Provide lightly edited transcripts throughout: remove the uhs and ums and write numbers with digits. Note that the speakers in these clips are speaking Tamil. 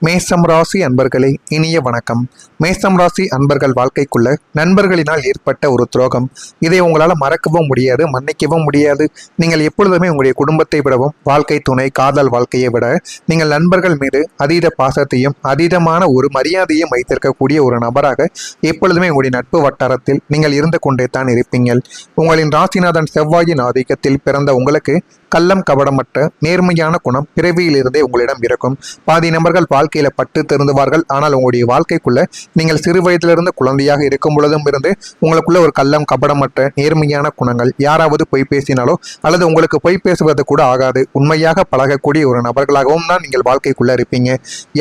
மேஷம் ராசி அன்பர்களே, இனிய வணக்கம். மேஷம் ராசி அன்பர்கள் வாழ்க்கைக்குள்ள நண்பர்களினால் ஏற்பட்ட ஒரு துரோகம், இதை உங்களால் மறக்கவும் முடியாது, மன்னிக்கவும் முடியாது. நீங்கள் எப்பொழுதுமே உங்களுடைய குடும்பத்தை விடவும், வாழ்க்கை துணை காதல் வாழ்க்கையை விட நீங்கள் நண்பர்கள் மீது அதீத பாசத்தையும் அதீதமான ஒரு மரியாதையும் வைத்திருக்கக்கூடிய ஒரு நபராக எப்பொழுதுமே உங்களுடைய நட்பு வட்டாரத்தில் நீங்கள் இருந்து கொண்டே தான் இருப்பீங்கள். உங்களின் ராசிநாதன் செவ்வாயின் ஆதிக்கத்தில் பிறந்த உங்களுக்கு கள்ளம் கபடமற்ற நேர்மையான குணம் பிறவியிலிருந்தே உங்களிடம் இருக்கும். பாதி நபர்கள் வாழ்க்கையில பட்டு திருந்துவார்கள். ஆனால் உங்களுடைய வாழ்க்கைக்குள்ள நீங்கள் சிறு வயதிலிருந்து குழந்தையாக இருக்கும் பொழுதும் இருந்து உங்களுக்குள்ள ஒரு கள்ளம் கபடமற்ற நேர்மையான குணங்கள், யாராவது பொய் பேசினாலோ அல்லது உங்களுக்கு பொய் பேசுவது கூட ஆகாது, உண்மையாக பழகக்கூடிய ஒரு நபர்களாகவும் தான் நீங்கள் வாழ்க்கைக்குள்ள இருப்பீங்க.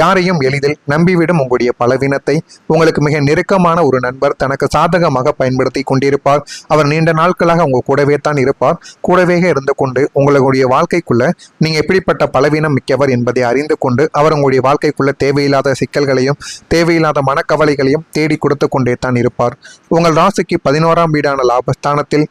யாரையும் எளிதில் நம்பிவிடும் உங்களுடைய பலவீனத்தை உங்களுக்கு மிக நெருக்கமான ஒரு நண்பர் தனக்கு சாதகமாக பயன்படுத்தி கொண்டிருப்பார். அவர் நீண்ட நாட்களாக உங்க கூடவே தான் இருப்பார். கூடவே இருந்து கொண்டு உங்களுடைய வாழ்க்கைக்குள்ள நீங்க எப்படிப்பட்ட பலவீனம் மிக்கவர் என்பதை அறிந்து கொண்டு அவர் உங்களுடைய வாழ்க்கைக்குள்ள தேவையில்லாத சிக்கல்களையும் தேவையில்லாத மனக்கவலைகளையும் தேடி கொடுத்து கொண்டே தான் இருப்பார். உங்கள் ராசிக்கு 11ஆம் வீடான லாபஸ்தானத்தில்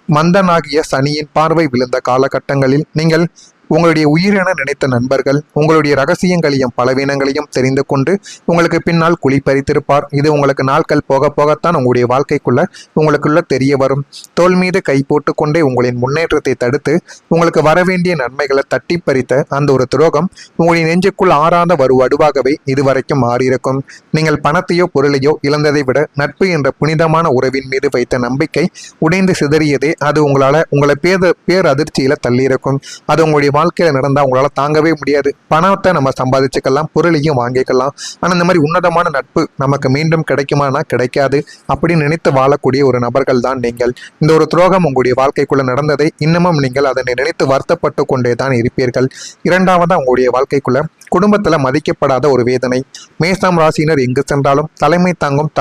மந்தனாகிய சனியின் பார்வை விழுந்த காலகட்டங்களில் நீங்கள் உங்களுடைய உயிரென நினைத்த நண்பர்கள் உங்களுடைய ரகசியங்களையும் பலவீனங்களையும் தெரிந்து கொண்டு உங்களுக்கு பின்னால் குழி பறித்திருப்பார். இது உங்களுக்கு நாட்கள் போக போகத்தான் உங்களுடைய வாழ்க்கைக்குள்ள உங்களுக்குள்ள தெரிய வரும். தோல் மீது கை போட்டு கொண்டே உங்களின் முன்னேற்றத்தை தடுத்து உங்களுக்கு வரவேண்டிய நன்மைகளை தட்டி பறித்த அந்த ஒரு துரோகம் உங்களுடைய நெஞ்சுக்குள் ஆறாத ஒரு வடுவாகவே இதுவரைக்கும் மாறியிருக்கும். நீங்கள் பணத்தையோ பொருளையோ இழந்ததை விட நட்பு என்ற புனிதமான உறவின் மீது வைத்த நம்பிக்கை உடைந்து சிதறியதே அது உங்களை பேர் அதிர்ச்சியில தள்ளியிருக்கும். அது உங்களுடைய வாழ்க்கையில நடந்தா உங்களால தாங்கவே முடியாது. பணத்தை நம்ம சம்பாதிச்சுக்கலாம், பொருளையும் வாங்கிக்கலாம். ஆனா இந்த மாதிரி உன்னதமான நட்பு நமக்கு மீண்டும் கிடைக்குமானா கிடைக்காது. அப்படி நினைத்து வாழக்கூடிய ஒரு நபர்கள் தான் நீங்கள். இந்த ஒரு துரோகம் உங்களுடைய வாழ்க்கைக்குள்ள நடந்ததை இன்னமும் நீங்கள் அதனை நினைத்து வருத்தப்பட்டு கொண்டே தான் இருப்பீர்கள். இரண்டாவதா உங்களுடைய வாழ்க்கைக்குள்ள குடும்பத்துல மதிக்கப்படாத ஒரு வேதனை. மேஷம் ராசியினர் எங்கு சென்றாலும் தலைமை தாங்கும்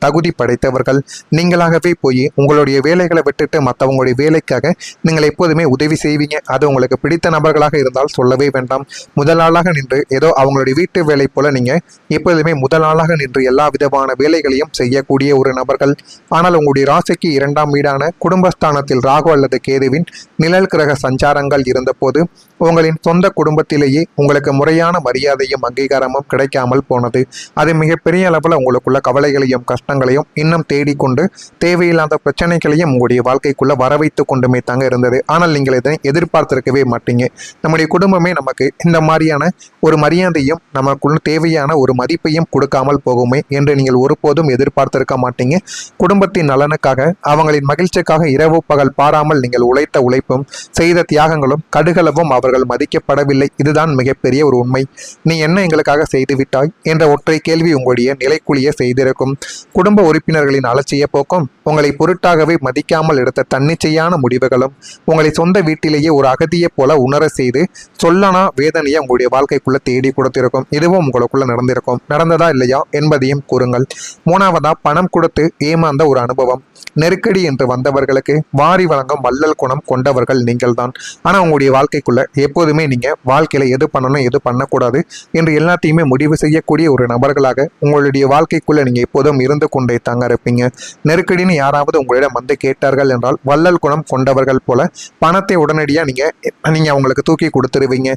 தகுதி படைத்தவர்கள். நீங்களாகவே போய் உங்களுடைய வேலைகளை விட்டுட்டு மற்றவங்களுடைய வேலைக்காக நீங்கள் எப்போதுமே உதவி செய்வீங்க. அது உங்களுக்கு பிடித்த நபர்களாக இருந்தால் சொல்லவே வேண்டாம். முதலாளாக நின்று ஏதோ அவங்களுடைய வீட்டு வேலை போல நீங்க எப்போதுமே முதலாளாக நின்று எல்லா விதமான வேலைகளையும் செய்யக்கூடிய ஒரு நபர்கள். ஆனால் உங்களுடைய ராசிக்கு 2ஆம் வீடான குடும்பஸ்தானத்தில் ராகு அல்லது கேதுவின் நிழல் கிரக சஞ்சாரங்கள் இருந்த போது உங்களின் சொந்த குடும்பத்திலேயே உங்களுக்கு முறையான மரியாதையும் அங்கீகாரமும் கிடைக்காமல் போனது. அது மிகப்பெரிய அளவில் உங்களுக்குள்ள கவலைகளையும் கஷ்டங்களையும் இன்னும் தேடிக்கொண்டு தேவையில்லாத பிரச்சனைகளையும் உங்களுடைய வாழ்க்கைக்குள்ள வர வைத்து கொண்டுமே தாங்க இருந்தது. ஆனால் நீங்கள் இதனை எதிர்பார்த்திருக்கவே மாட்டீங்க. நம்முடைய குடும்பமே நமக்கு இந்த மாதிரியான ஒரு மரியாதையும் நமக்குள்ள தேவையான ஒரு மதிப்பையும் கொடுக்காமல் போகுமே என்று நீங்கள் ஒருபோதும் எதிர்பார்த்திருக்க மாட்டீங்க. குடும்பத்தின் நலனுக்காக அவங்களின் மகிழ்ச்சிக்காக இரவு பகல் பாராமல் நீங்கள் உழைத்த உழைப்பும் செய்த தியாகங்களும் கடுகளவும் அவர்கள் மதிக்கப்படவில்லை. இதுதான் மிகப்பெரிய ஒரு உண்மை. நீ என்ன எங்களுக்காக செய்து விட்டாய் என்ற ஒற்றை கேள்வி உங்களுடைய நிலைக்குழிய செய்திருக்கும். குடும்ப உறுப்பினர்களின் அலட்சிய போக்கும் உங்களை பொருட்டாகவே மதிக்காமல் எடுத்த தன்னிச்சையான முடிவுகளும் உங்களை சொந்த வீட்டிலேயே ஒரு அகதியை போல உணர செய்து சொல்லனா வேதனையை உங்களுடைய வாழ்க்கைக்குள்ள தேடி கொடுத்திருக்கும். இதுவும் உங்களுக்குள்ள நடந்திருக்கும். நடந்ததா இல்லையா என்பதையும் கூறுங்கள். மூணாவதா பணம் கொடுத்து ஏமாந்த ஒரு அனுபவம். நெருக்கடி என்று வந்தவர்களுக்கு வாரி வழங்கும் வள்ளல் குணம் கொண்டவர்கள் நீங்கள் தான். ஆனால் உங்களுடைய வாழ்க்கைக்குள்ள எப்போதுமே நீங்க வாழ்க்கையில எது பண்ணணும் எது பண்ணக்கூடாது என்று எல்லாத்தையுமே முடிவு செய்யக்கூடிய ஒரு நபர்களாக உங்களுடைய வாழ்க்கைக்குள்ள நீங்க எப்போதும் இருந்து கொண்டே தாங்க இருப்பீங்க. நெருக்கடின்னு யாராவது உங்களிடம் வந்து கேட்டார்கள் என்றால் வள்ளல் குணம் கொண்டவர்கள் போல பணத்தை உடனடியாக நீங்க அவங்களுக்கு தூக்கி கொடுத்துருவீங்க.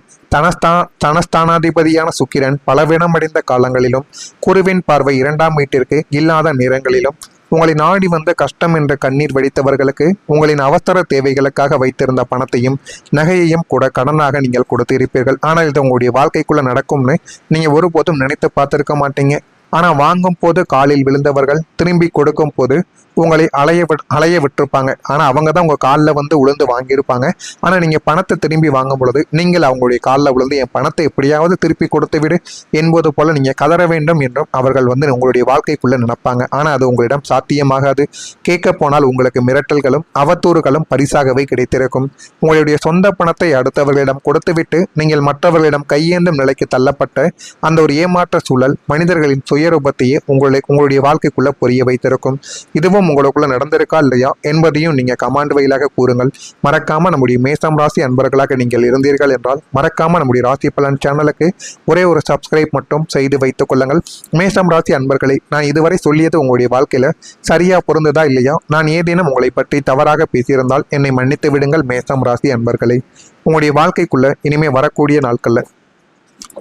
தனஸ்தானாதிபதியான சுக்கிரன் பலவீனமடைந்த காலங்களிலும் குருவின் பார்வை 2ஆம் வீட்டிற்கு இல்லாத நேரங்களிலும் உங்களை நாடி வந்த கஷ்டம் என்ற கண்ணீர் வடித்தவர்களுக்கு உங்களின் அவசர தேவைகளுக்காக வைத்திருந்த பணத்தையும் நகையையும் கூட கடனாக நீங்கள் கொடுத்து இருப்பீர்கள். ஆனால் இது உங்களுடைய வாழ்க்கைக்குள்ள நடக்கும்னு நீங்க ஒருபோதும் நினைத்து பார்த்திருக்க மாட்டீங்க. ஆனால் வாங்கும் போது காலில் விழுந்தவர்கள் திரும்பி கொடுக்கும் போது உங்களை அலைய விட்டுருப்பாங்க. ஆனால் அவங்க தான் உங்கள் காலில் வந்து உளுந்து வாங்கியிருப்பாங்க. ஆனால் நீங்கள் பணத்தை திரும்பி வாங்கும் பொழுது நீங்கள் அவங்களுடைய காலில் விழுந்து என் பணத்தை எப்படியாவது திருப்பி கொடுத்து விடு என்பது போல நீங்கள் கதற வேண்டும் என்றும் அவர்கள் வந்து உங்களுடைய வாழ்க்கைக்குள்ளே நினைப்பாங்க. ஆனால் அது உங்களிடம் சாத்தியமாகாது. கேட்க போனால் உங்களுக்கு மிரட்டல்களும் அவதூறுகளும் பரிசாகவே கிடைத்திருக்கும். உங்களுடைய சொந்த பணத்தை அடுத்தவர்களிடம் கொடுத்துவிட்டு நீங்கள் மற்றவர்களிடம் கையேந்தும் நிலைக்கு தள்ளப்பட்ட அந்த ஒரு ஏமாற்ற சூழல் மனிதர்களின் சுயரூபத்தையே உங்களுடைய வாழ்க்கைக்குள்ள புரிய வைத்திருக்கும். இதுவும் உங்களுக்குள்ள நடந்திருக்கா இல்லையா என்பதையும் நீங்க கமாண்ட் வழியாக கூறுங்கள். மறக்காம நம்முடைய மேஷம் ராசி அன்பர்களாக நீங்கள் இருந்தீர்கள் என்றால் மறக்காம நம்முடைய ராசி பலன் சேனலுக்கு ஒரே ஒரு சப்ஸ்கிரைப் மட்டும் செய்து வைத்துக் கொள்ளுங்கள். மேஷம் ராசி அன்பர்களை, நான் இதுவரை சொல்லியது உங்களுடைய வாழ்க்கையில சரியா பொருந்ததா இல்லையா? நான் ஏதேனும் உங்களை பற்றி தவறாக பேசியிருந்தால் என்னை மன்னித்து விடுங்கள். மேஷம் ராசி அன்பர்களை, உங்களுடைய வாழ்க்கைக்குள்ள இனிமே வரக்கூடிய நாட்கள்ல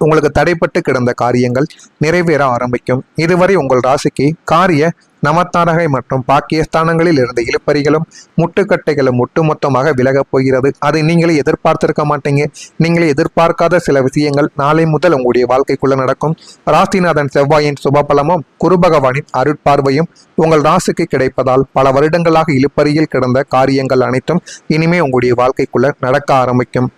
உங்களுக்கு தடைப்பட்டு கிடந்த காரியங்கள் நிறைவேற ஆரம்பிக்கும். இதுவரை உங்கள் ராசிக்கு காரிய நவத்தாரகை மற்றும் பாக்கியஸ்தானங்களில் இருந்த இழுப்பறிகளும் முட்டுக்கட்டைகளும் ஒட்டுமொத்தமாக விலகப் போகிறது. அதை நீங்களே எதிர்பார்த்திருக்க மாட்டீங்க. நீங்களே எதிர்பார்க்காத சில விஷயங்கள் நாளை முதல் உங்களுடைய வாழ்க்கைக்குள்ள நடக்கும். ராசிநாதன் செவ்வாயின் சுபபலமும் குரு பகவானின் அருட்பார்வையும் உங்கள் ராசிக்கு கிடைப்பதால் பல வருடங்களாக இழுப்பறியில் கிடந்த காரியங்கள் அனைத்தும் இனிமே உங்களுடைய வாழ்க்கைக்குள்ள நடக்க ஆரம்பிக்கும்.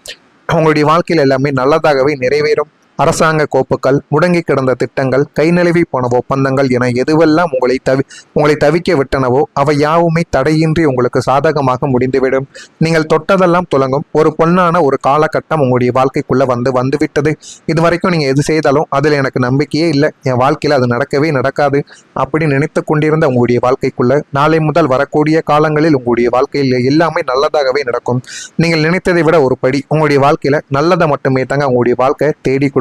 உங்களுடைய வாழ்க்கையில் எல்லாமே நல்லதாகவே நிறைவேறும். அரசாங்க கோப்புகள், முடங்கி கிடந்த திட்டங்கள், கை நழுவி போன ஒப்பந்தங்கள் என எதுவெல்லாம் உங்களை தவிக்க விட்டனவோ அவை யாவுமே தடையின்றி உங்களுக்கு சாதகமாக முடிந்துவிடும். நீங்கள் தொட்டதெல்லாம் துலங்கும் ஒரு பொன்னான ஒரு காலகட்டம் உங்களுடைய வாழ்க்கைக்குள்ள வந்துவிட்டது. இதுவரைக்கும் நீங்க எது செய்தாலும் அதில் எனக்கு நம்பிக்கையே இல்லை, என் வாழ்க்கையில் அது நடக்கவே நடக்காது அப்படி நினைத்து கொண்டிருந்த உங்களுடைய வாழ்க்கைக்குள்ள நாளை முதல் வரக்கூடிய காலங்களில் உங்களுடைய வாழ்க்கையில் எல்லாமே நல்லதாகவே நடக்கும். நீங்கள் நினைத்ததை விட ஒரு படி உங்களுடைய வாழ்க்கையில நல்லதை மட்டுமே தாங்க உங்களுடைய வாழ்க்கை தேடி கொடுக்கும்.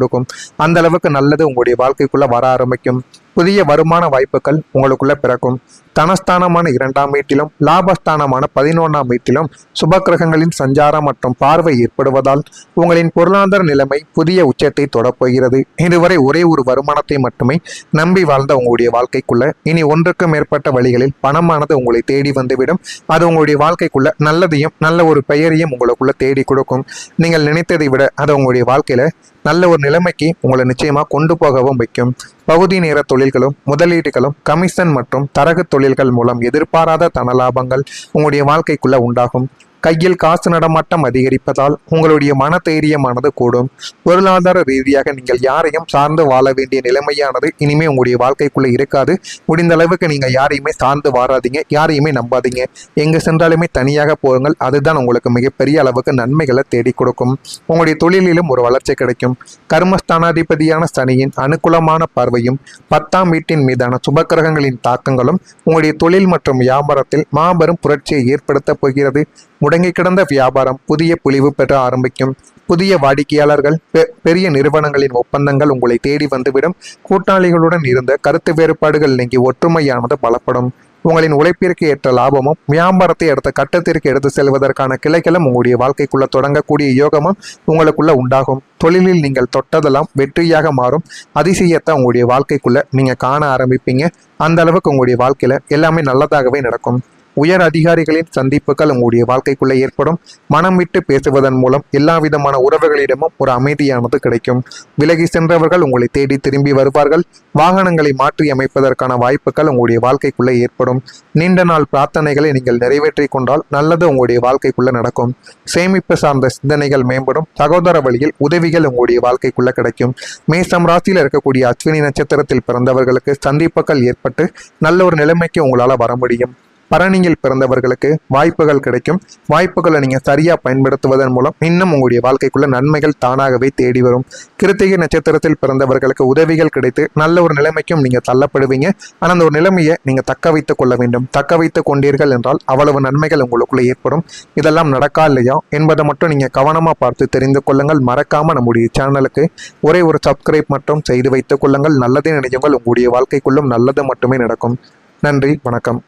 அந்த அளவுக்கு நல்லது உங்களுடைய வாழ்க்கைக்குள்ள வர ஆரம்பிக்கும். புதிய வருமான வாய்ப்புகள் உங்களுக்குள்ள பிறக்கும். தனஸ்தானமான 2ஆம் வீட்டிலும் லாபஸ்தானமான 11ஆம் வீட்டிலும் சுபக்கிரகங்களின் சஞ்சாரம் மற்றும் பார்வை ஏற்படுவதால் உங்களின் பொருளாதார நிலைமை புதிய உச்சத்தை தொடப்போகிறது. இதுவரை ஒரே ஒரு வருமானத்தை மட்டுமே நம்பி வாழ்ந்த உங்களுடைய வாழ்க்கைக்குள்ள இனி ஒன்றுக்கு மேற்பட்ட வழிகளில் பணமானது உங்களை தேடி வந்துவிடும். அது உங்களுடைய வாழ்க்கைக்குள்ள நல்லதையும் நல்ல ஒரு பெயரையும் உங்களுக்குள்ள தேடி கொடுக்கும். நீங்கள் நினைத்ததை விட அது உங்களுடைய வாழ்க்கையில நல்ல ஒரு நிலைமைக்கு உங்களை நிச்சயமா கொண்டு போகவும் வைக்கும். பகுதி நேர தொழில்களும் முதலீடுகளும் கமிஷன் மற்றும் தரகு தொழில்கள் மூலம் எதிர்பாராத தனலாபங்கள் உங்களுடைய வாழ்க்கைக்குள்ள உண்டாகும். கையில் காசு நடமாட்டம் அதிகரிப்பதால் உங்களுடைய மன தைரியமானது கூடும். பொருளாதார ரீதியாக நீங்கள் யாரையும் சார்ந்து வாழ வேண்டிய நிலைமையானது இனிமே உங்களுடைய வாழ்க்கைக்குள்ள இருக்காது. முடிந்த அளவுக்கு நீங்க யாரையுமே சார்ந்து வாராதீங்க, யாரையுமே நம்பாதீங்க. எங்கு சென்றாலுமே தனியாக போங்கள். அதுதான் உங்களுக்கு மிகப்பெரிய அளவுக்கு நன்மைகளை தேடி கொடுக்கும். உங்களுடைய தொழிலிலும் ஒரு வளர்ச்சி கிடைக்கும். கர்மஸ்தானாதிபதியான சனியின் அனுகூலமான பார்வையும் 10ஆம் வீட்டின் மீதான சுபக்கிரகங்களின் தாக்கங்களும் உங்களுடைய தொழில் மற்றும் வியாபாரத்தில் மாபெரும் புரட்சியை ஏற்படுத்த போகிறது. முடங்கி கிடந்த வியாபாரம் புதிய பொலிவு பெற ஆரம்பிக்கும். புதிய வாடிக்கையாளர்கள், பெரிய நிறுவனங்களின் ஒப்பந்தங்கள் உங்களை தேடி வந்துவிடும். கூட்டாளிகளுடன் இருந்த கருத்து வேறுபாடுகள் நீங்கி ஒற்றுமையானது பலப்படும். உங்களின் உழைப்பிற்கு ஏற்ற லாபமும் வியாபாரத்தை அடுத்த கட்டத்திற்கு எடுத்து செல்வதற்கான கிளைகளும் உங்களுடைய வாழ்க்கைக்குள்ள தொடங்கக்கூடிய யோகமும் உங்களுக்குள்ள உண்டாகும். தொழிலில் நீங்கள் தொட்டதெல்லாம் வெற்றியாக மாறும். அதிசயத்தை உங்களுடைய வாழ்க்கைக்குள்ள நீங்க காண ஆரம்பிப்பீங்க. அந்த அளவுக்கு உங்களுடைய வாழ்க்கையில எல்லாமே நல்லதாகவே நடக்கும். உயர் அதிகாரிகளின் சந்திப்புகள் உங்களுடைய வாழ்க்கைக்குள்ளே ஏற்படும். மனம் விட்டு பேசுவதன் மூலம் எல்லா விதமான உறவுகளிடமும் ஒரு அமைதியானது கிடைக்கும். விலகி சென்றவர்கள் உங்களை தேடி திரும்பி வருவார்கள். வாகனங்களை மாற்றி அமைப்பதற்கான வாய்ப்புகள் உங்களுடைய வாழ்க்கைக்குள்ளே ஏற்படும். நீண்ட நாள் பிரார்த்தனைகளை நீங்கள் நிறைவேற்றி கொண்டால் நல்லது உங்களுடைய வாழ்க்கைக்குள்ள நடக்கும். சேமிப்பு சார்ந்த சிந்தனைகள் மேம்படும். சகோதர வழியில் உதவிகள் உங்களுடைய வாழ்க்கைக்குள்ள கிடைக்கும். மேசம் ராசியில் இருக்கக்கூடிய அஸ்வினி நட்சத்திரத்தில் பிறந்தவர்களுக்கு சந்திப்புகள் ஏற்பட்டு நல்ல ஒரு நிலைமைக்கு உங்களால் வர முடியும். பரணியில் பிறந்தவர்களுக்கு வாய்ப்புகள் கிடைக்கும். வாய்ப்புகளை நீங்க சரியா பயன்படுத்துவதன் மூலம் இன்னும் உங்களுடைய வாழ்க்கைக்குள்ள நன்மைகள் தானாகவே தேடி வரும். கிருத்திகை நட்சத்திரத்தில் பிறந்தவர்களுக்கு உதவிகள் கிடைத்து நல்ல ஒரு நிலைமைக்கும் நீங்க தள்ளப்படுவீங்க. ஆனா அந்த ஒரு நிலைமையை நீங்க தக்க வைத்துக் கொள்ள வேண்டும். தக்க வைத்துக் கொண்டீர்கள் என்றால் அவ்வளவு நன்மைகள் உங்களுக்குள்ள ஏற்படும். இதெல்லாம் நடக்கா இல்லையா என்பதை மட்டும் நீங்க கவனமா பார்த்து தெரிந்து கொள்ளுங்கள். மறக்காம நம்முடைய சேனலுக்கு ஒரே ஒரு சப்ஸ்கிரைப் மட்டும் செய்து வைத்துக் கொள்ளுங்கள். நல்லதே நினைவுங்கள் உங்களுடைய வாழ்க்கைக்குள்ளும் நல்லது மட்டுமே நடக்கும். நன்றி, வணக்கம்.